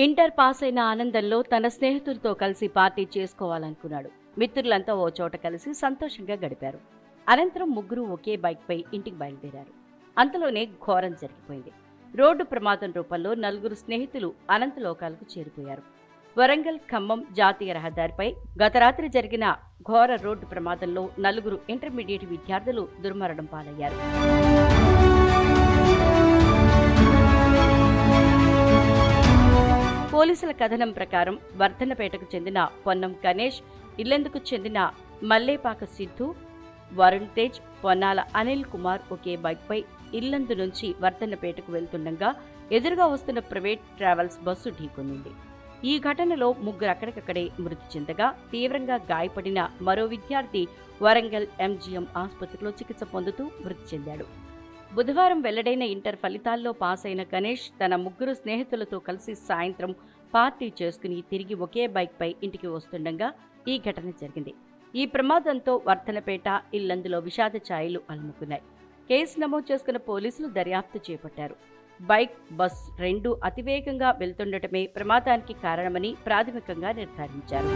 Inter pass అయిన ఆనందంలో తన స్నేహితులతో కలిసి పార్టీ చేసుకోవాలనుకున్నాడు. మిత్రులంతా ఓ చోట కలిసి సంతోషంగా గడిపారు. అనంతరం ముగ్గురు ఒకే బైక్పై ఇంటికి బయలుదేరారు. అంతలోనే ఘోరం జరిగిపోయింది. రోడ్డు ప్రమాదం రూపంలో నలుగురు స్నేహితులు అనంతలోకాలకు చేరిపోయారు. వరంగల్ ఖమ్మం జాతీయ రహదారిపై గత రాత్రి జరిగిన ఘోర రోడ్డు ప్రమాదంలో నలుగురు ఇంటర్మీడియట్ విద్యార్థులు దుర్మరణం పాలయ్యారు. పోలీసుల కథనం ప్రకారం వర్ధన్నపేటకు చెందిన పొన్నం గణేష్, ఇల్లెందుకు చెందిన మల్లేపాక సిద్ధు, వరుణ్ తేజ్, పొన్నాల అనిల్ కుమార్ ఒకే బైక్పై ఇల్లందు నుంచి వర్ధన్నపేటకు వెళ్తుండగా ఎదురుగా వస్తున్న ప్రైవేట్ ట్రావెల్స్ బస్సు ఢీకొనింది. ఈ ఘటనలో ముగ్గురు అక్కడికక్కడే మృతి చెందగా తీవ్రంగా గాయపడిన మరో విద్యార్థి వరంగల్ ఎంజీఎం ఆసుపత్రిలో చికిత్స పొందుతూ మృతి చెందాడు. బుధవారం వెల్లడైన ఇంటర్ ఫలితాల్లో పాస్ అయిన గణేష్ తన ముగ్గురు స్నేహితులతో కలిసి సాయంత్రం పార్టీ చేసుకుని తిరిగి ఒకే బైక్పై ఇంటికి వస్తుండగా ఈ ఘటన జరిగింది. ఈ ప్రమాదంతో వర్ధనపేట, ఇల్లందులో విషాద ఛాయలు అలుముకున్నాయి. కేసు నమోదు చేసుకున్న పోలీసులు దర్యాప్తు చేపట్టారు. బైక్, బస్ రెండూ అతివేగంగా వెళ్తుండటమే ప్రమాదానికి కారణమని ప్రాథమికంగా నిర్ధారించారు.